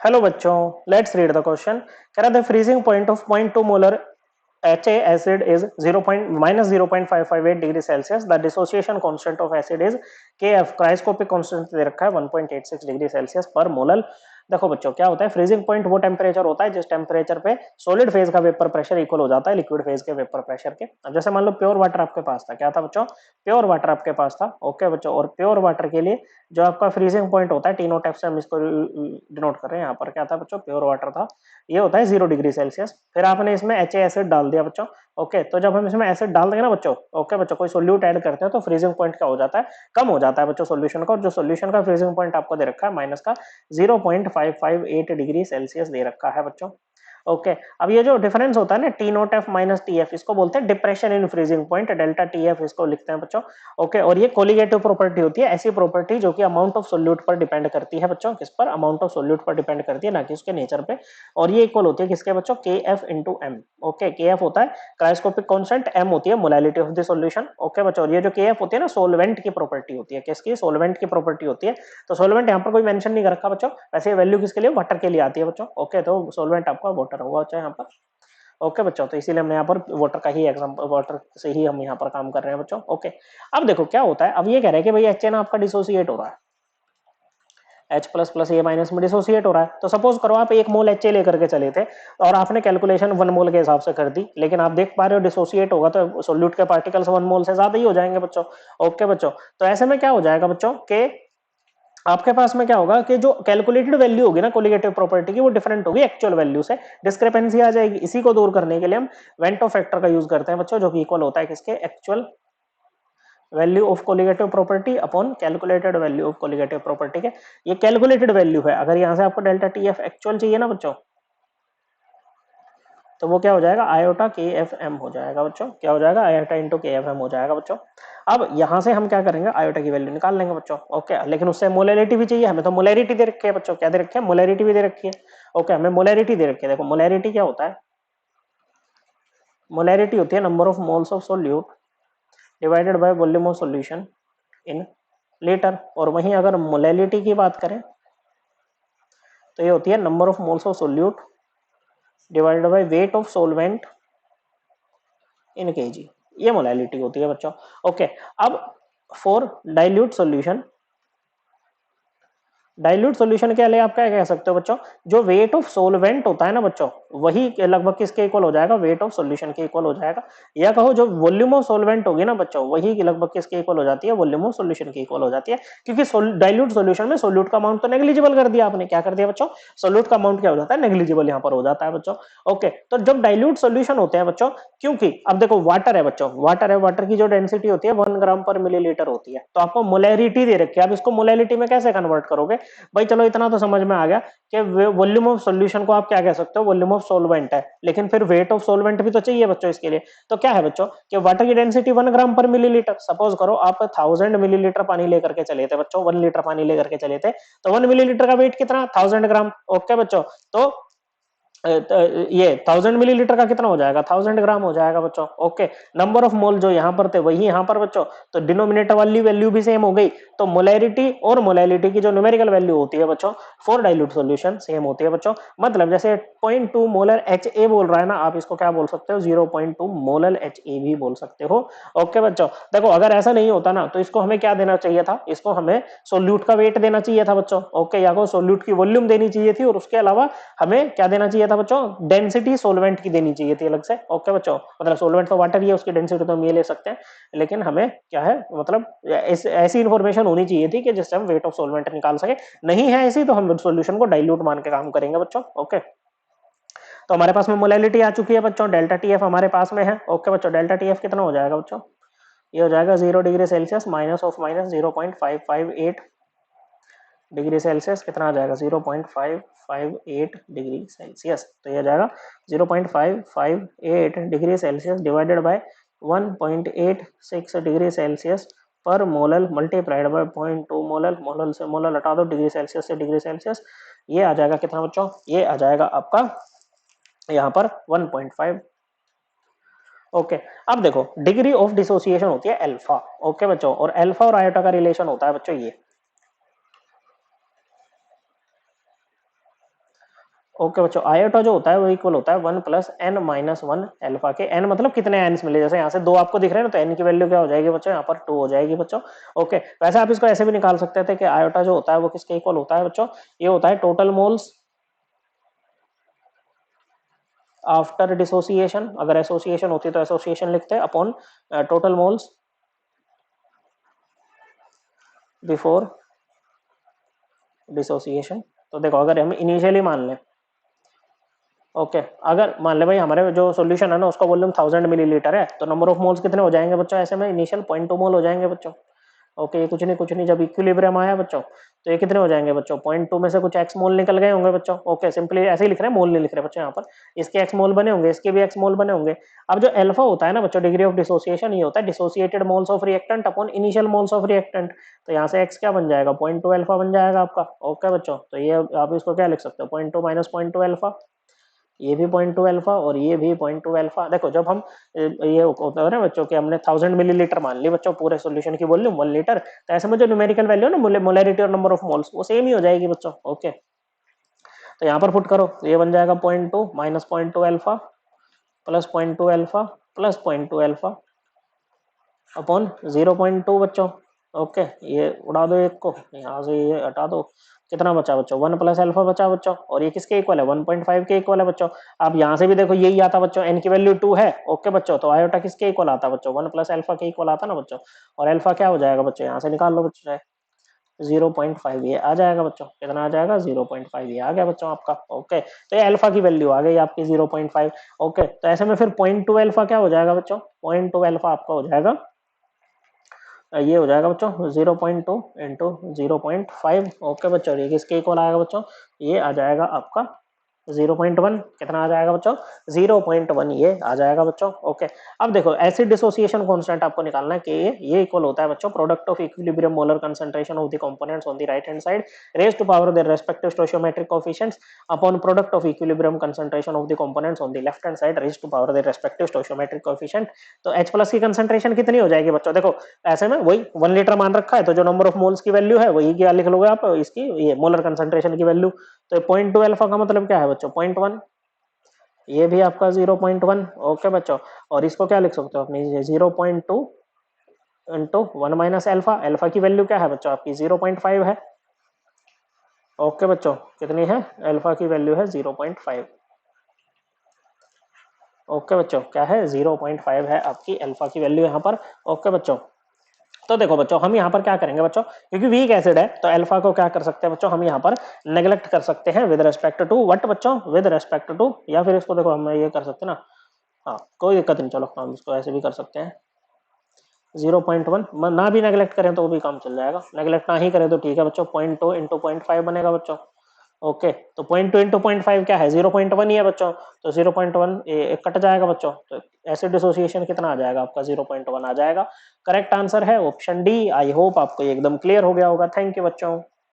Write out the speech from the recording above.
Hello बच्चों, let's read the question. कह रहा था freezing point of 0.2 molar HA acid is 0. minus 0.558 degree Celsius. The dissociation constant of acid is KF। Cryoscopic constant दे रखा है 1.86 degree Celsius पर molar. देखो बच्चों, क्या होता है फ्रीजिंग पॉइंट? वो टेम्परेचर होता है जिस टेम्परेचर पे सॉलिड फेज का वेपर प्रेशर इक्वल हो जाता है लिक्विड फेज के वेपर प्रेशर के। अब जैसे मान लो प्योर वाटर आपके पास था, क्या था बच्चों? प्योर वाटर आपके पास था। ओके बच्चों, और प्योर वाटर के लिए जो आपका फ्रीजिंग पॉइंट होता है, टी नोट एफ से हम इसको डिनोट कर रहे हैं। यहाँ पर क्या था बच्चों? प्योर वाटर था, ये होता है 0 डिग्री सेल्सियस। फिर आपने इसमें HA एसिड डाल दिया बच्चों। ओके, तो जब हम इसमें एसिड डाल देंगे ना बच्चों, ओके बच्चों, कोई सोल्यूट ऐड करते हैं तो फ्रीजिंग पॉइंट क्या हो जाता है? कम हो जाता है बच्चों सोल्यूशन का। और जो सोल्यूशन का फ्रीजिंग पॉइंट आपको दे रखा है माइनस का 0.558 डिग्री सेल्सियस दे रखा है बच्चों। ओके, अब ये जो डिफरेंस होता है ना T note F minus T F, इसको बोलते हैं depression in freezing point, delta T F इसको लिखते हैं बच्चों। ओके, और ये कोलिगेटिव प्रॉपर्टी होती है, ऐसी प्रॉपर्टी जो कि अमाउंट ऑफ सोल्यूट पर डिपेंड करती है बच्चों। किस पर? अमाउंट ऑफ सोल्यूट पर डिपेंड करती है, ना कि उसके नेचर पे। और ये इक्वल होती है किसके बच्चों? के एफ इंटू एम। ओके, के एफ होता है क्रायोस्कोपिक कांस्टेंट, एम होती है molality of the solution. Okay बच्चों, और ये जो के एफ होती है ना, सोलवेंट की प्रॉपर्टी होती है। किसकी? सोलवेंट की प्रॉपर्टी होती है। तो सोलवेंट यहाँ पर कोई मेंशन नहीं कर रखा बच्चों, वैसे वैल्यू किसके लिए? वाटर के लिए आती है बच्चों। ओके, तो सोलवेंट आपका वाटर होगा बच्चों यहाँ पर। ओके बच्चों, तो इसीलिए हमने यहाँ पर वाटर का ही एग्जांपल, वाटर से ही हम यहाँ पर काम कर रहे हैं बच्चों। ओके, अब देखो क्या होता है। अब ये कह रहे हैं कि भाई HA ना आपका डिसोसिएट हो रहा है, H plus plus A minus में डिसोसिएट हो रहा है। तो सपोज करो आप 1 मोल HA लेकर के चले थे और आपने कैलकुलेशन 1 मोल के हिसाब से कर दी, लेकिन आप देख पा रहे हो डिसोसिएट होगा तो सोल्यूट के पार्टिकल्स 1 मोल से ज्यादा ही हो जाएंगे बच्चों। ओके बच्चों, तो ऐसे में क्या हो जाएगा बच्चों के आपके पास में क्या होगा कि जो कैलकुलेटेड वैल्यू होगी ना कोलिगेटिव प्रॉपर्टी की, वो डिफरेंट होगी एक्चुअल वैल्यू से, डिस्क्रिपेंसी आ जाएगी। इसी को दूर करने के लिए हम वेंटो फैक्टर का यूज करते हैं बच्चों, जो कि इक्वल होता है किसके? Actual value of colligative property upon calculated value of colligative property के। ये कैलकुलेटेड वैल्यू है। अगर यहां से आपको डेल्टा टी एफ एक्चुअल चाहिए ना बच्चों, तो वो क्या हो जाएगा? आयोटा के एफ एम हो जाएगा बच्चों। क्या हो जाएगा? आयोटा इंटू के एफ एम हो जाएगा बच्चों। अब यहां से हम क्या करेंगे? आयोटा की वैल्यू निकाल लेंगे बच्चों। ओके, लेकिन उससे मोलैरिटी भी चाहिए हमें, तो मोलैरिटी दे रखी है बच्चों। क्या दे रखी है? मोलैरिटी भी दे रखी है। ओके, हमें मोलैरिटी दे रखी है। देखो मोलैरिटी क्या होता है? मोलैरिटी होती है number of moles of solute divided by volume of solution in litre. और वहीं अगर मोलैलिटी की बात करें तो ये होती है number of moles of solute divided by weight of solvent in KG. ये मोलैलिटी होती है बच्चों। ओके, अब for dilute solution, dilute solution के लिए आप क्या कह सकते हो बच्चों? जो वेट ऑफ सोलवेंट होता है ना बच्चों, वही लगभग किसके इक्वल हो जाएगा? वेट ऑफ सॉल्यूशन के इक्वल हो जाएगा। या कहो जो वॉल्यूम ऑफ सोलवेंट होगी ना बच्चों, वही लगभग किसके इक्वल हो जाती है? वॉल्यूम ऑफ सॉल्यूशन के इक्वल हो जाती है। क्योंकि डाइल्यूट सॉल्यूशन में सोल्यूट का अमाउंट तो नेग्लिजिबल कर दिया आपने। क्या कर दिया बच्चों? सोल्यूट का अमाउंट क्या हो जाता है? नेग्लिजिबल यहाँ पर हो जाता है बच्चों। ओके, तो जब डाइल्यूट सॉल्यूशन होते हैं बच्चों, क्योंकि अब देखो वाटर है बच्चों, वाटर है, वाटर की जो डेंसिटी होती है 1 ग्राम पर मिलीलीटर होती है। तो आपको मोलैरिटी दे रखी है, अब इसको मोलैरिटी में कैसे कन्वर्ट करोगे भाई? चलो इतना तो समझ में आ गया कि वॉल्यूम ऑफ सॉल्यूशन को आप क्या कह सकते हो? वॉल्यूम ऑफ सॉल्वेंट है, लेकिन फिर वेट ऑफ सॉल्वेंट भी तो चाहिए बच्चों इसके लिए। तो क्या है बच्चों कि वाटर की डेंसिटी 1 ग्राम पर मिलीलीटर। सपोज करो आप 1000 मिलीलीटर पानी लेकर के चले थे बच्चों, 1 लीटर पानी लेकर के चले थे, तो 1 मिलीलीटर का वेट कितना? 1000 ग्राम। ओके बच्चों, तो ये 1000 मिलीलीटर का कितना हो जाएगा? 1000 ग्राम हो जाएगा बच्चों। ओके, नंबर ऑफ मोल जो यहाँ पर थे वही यहाँ पर बच्चों, तो डिनोमिनेटर वाली वैल्यू भी सेम हो गई। तो मोलैरिटी और मोलैलिटी की जो न्यूमेरिकल वैल्यू होती है बच्चों फॉर डाइल्यूट सॉल्यूशन सेम होती है बच्चों। मतलब जैसे 0.2 मोलर HA बोल रहा है ना, आप इसको क्या बोल सकते हो? 0.2 मोलर HA भी बोल सकते हो। ओके बच्चों, देखो अगर ऐसा नहीं होता ना तो इसको हमें क्या देना चाहिए था? इसको हमें सोल्यूट का वेट देना चाहिए था बच्चों। ओके, या को सोल्यूट की वॉल्यूम देनी चाहिए थी, और उसके अलावा हमें क्या देना चाहिए था बच्चों? डेंसिटी सोलवेंट की देनी चाहिए थी अलग से। ओके बच्चों, मतलब सोलवेंट तो वाटर ही है, उसकी डेंसिटी तो हम ये ले सकते हैं, लेकिन हमें क्या है मतलब ऐसी इंफॉर्मेशन होनी चाहिए थी कि जिससे हम वेट ऑफ सोलवेंट निकाल सके। नहीं है ऐसी तो हम सॉल्यूशन को डाइल्यूट मान के काम करेंगे बच्चों। ओके, तो हमारे पास में मोलैलिटी आ चुकी है बच्चों, डेल्टा टीएफ हमारे पास में है। ओके बच्चों, डेल्टा टीएफ कितना हो जाएगा बच्चों? ये हो जाएगा 0 degree Celsius minus of minus 0.558 degree Celsius. कितना आ जाएगा? 0.558 डिग्री सेल्सियस। तो ये आ जाएगा 0.558 degree Celsius divided by 1.86 degree Celsius पर molal multiplied by 0.2 molal. Molal से मोलल हटा दो, डिग्री सेल्सियस से डिग्री सेल्सियस। ये आ जाएगा कितना बच्चों? ये आ जाएगा आपका यहाँ पर 1.5। ओके, अब देखो डिग्री ऑफ डिसोसिएशन होती है अल्फा। ओके बच्चों, और अल्फा और आयोटा का रिलेशन होता है बच्चों ये। ओके बच्चों, आयोटा जो होता है वो इक्वल होता है 1 प्लस एन माइनस 1 अल्फा के। एन मतलब कितने एन मिले, जैसे यहाँ से 2 आपको दिख रहे हैं ना, तो एन की वैल्यू क्या हो जाएगी बच्चों, यहाँ पर 2 हो जाएगी बच्चों। ओके, वैसे आप इसको ऐसे भी निकाल सकते थे कि आयोटा जो होता है वो किसके इक्वल होता है बच्चों, ये होता है टोटल मोल्स आफ्टर डिसोसिएशन, अगर एसोसिएशन होती तो एसोसिएशन लिखते हैं, upon total moles before dissociation. तो देखो अगर हम इनिशियली मान लें, ओके अगर मान ले भाई हमारे जो सॉल्यूशन है ना उसका वॉल्यूम 1000 मिलीलीटर है, तो नंबर ऑफ मोल्स कितने हो जाएंगे बच्चों, ऐसे में इनिशियल 0.2 मोल हो जाएंगे बच्चों। ओके, ये कुछ नहीं जब इक्विलिब्रियम आया बच्चों, तो ये कितने हो जाएंगे बच्चों, 0.2 में से कुछ एक्स मोल निकल गए होंगे बच्चों। ओके, सिंपली ऐसे ही लिख रहे हैं, मोल नहीं लिख रहे बच्चों यहाँ पर, इसके एक्स मोल बने होंगे, इसके भी एक्स मोल बने होंगे। अब जो अल्फा होता है ना बच्चों, डिग्री ऑफ डिसोसिएशन, ये होता है dissociated moles of reactant upon initial moles of reactant. तो यहाँ से एक्स क्या बन जाएगा, 0.2 अल्फा बन जाएगा आपका। ओके बच्चों, तो ये आप इसको क्या लिख सकते हो, 0.2 माइनस 0.2 अल्फा, ये भी 0.2 अल्फा और ये भी 0.2 अल्फा। देखो जब हम ये होता है ना बच्चों कि हमने 1000 मिलीलीटर मान ली बच्चों पूरे सॉल्यूशन की वॉल्यूम 1 लीटर, तो ऐसे में जो न्यूमेरिकल वैल्यू है ना, मोलैरिटी और नंबर ऑफ मोल्स, वो सेम ही हो जाएगी बच्चों। ओके, तो यहाँ पर पुट करो, तो ये बन जाएगा 0.2 minus 0.2 alpha plus 0.2 alpha plus 0.2 alpha upon 0.2 बच्चों। ओके, ये उड़ा दो एक को, यहाँ से ये हटा दो, कितना बचा बच्चों, 1 प्लस अल्फा बचा बच्चों, और ये किसके इक्वल है, 1.5 के इक्वल है बच्चों। अब यहाँ से भी देखो यही आता बच्चों, एन की वैल्यू 2 है। ओके बच्चों, तो आयोटा किसके इक्वल आता बच्चों, 1 प्लस अल्फा के इक्वल आता ना बच्चों, और अल्फा क्या हो जाएगा बच्चों, यहाँ से निकाल लो बच्चों, 0.5 ये आ जाएगा बच्चों, कितना आ जाएगा, 0.5 ये आ गया बच्चों आपका। ओके, तो ये अल्फा की वैल्यू आ गई आपकी 0.5। ओके, तो ऐसे में फिर 0.2 अल्फा क्या हो जाएगा बच्चों, 0.2 अल्फा आपका हो जाएगा, ये हो जाएगा बच्चों 0.2 इंटू 0.5। ओके बच्चों, ये किसके इक्वल आएगा बच्चों, ये आ जाएगा आपका 0.1, कितना आ जाएगा बच्चों, 0.1 ये आ जाएगा बच्चों। ओके, अब देखो एसिड डिसोसिएशन कांस्टेंट आपको निकालना है कि ये इक्वल होता है बच्चों product of equilibrium molar concentration of the components on the right hand side raised to power their respective stoichiometric coefficients upon product of equilibrium concentration of the components on the left hand side raised to power their respective stoichiometric coefficient. तो H plus की concentration कितनी हो जाएगी बच्चों, देखो ऐसे में वही 1 लीटर मान रखा है, तो जो नंबर ऑफ मोल्स की वैल्यू है वही क्या लिख लोगे आप, इसकी ये मोलर कंसंट्रेशन की वैल्यू। तो 0.2 अल्फा का मतलब क्या है बच्चों, 0.1, ये भी आपका 0.1। ओके बच्चों, और इसको क्या लिख सकते हो अपनी 0.2 इंटू 1 माइनस अल्फा, अल्फा की वैल्यू क्या है बच्चों आपकी 0.5 है। ओके बच्चों, कितनी है, अल्फा की वैल्यू है 0.5। ओके बच्चों, क्या है 0.5 है आपकी अल्फा की वैल्यू यहाँ पर। ओके बच्चों, तो देखो बच्चों हम यहाँ पर क्या करेंगे बच्चों, क्योंकि वीक एसिड है तो अल्फा को क्या कर सकते हैं बच्चों, हम यहाँ पर नेग्लेक्ट कर सकते हैं विद रेस्पेक्ट टू व्हाट बच्चों, विद रेस्पेक्ट टू, या फिर इसको देखो हम ये कर सकते हैं ना, हाँ कोई दिक्कत नहीं, चलो हम इसको ऐसे भी कर सकते हैं 0.1, ना भी नेग्लेक्ट करें तो वो भी काम चल जाएगा, नेग्लेक्ट ना ही करें तो ठीक है बच्चों, 0.2 इंटू 0.5 बनेगा बच्चों। ओके, तो 0.2 इंटू 0.5 क्या है, 0.1 ही है बच्चों, तो 0.1 ये कट जाएगा बच्चों, तो एसिड डिसोसिएशन कितना आ जाएगा आपका, 0.1 आ जाएगा। करेक्ट आंसर है ऑप्शन डी। आई होप आपको ये एकदम क्लियर हो गया होगा। थैंक यू बच्चों।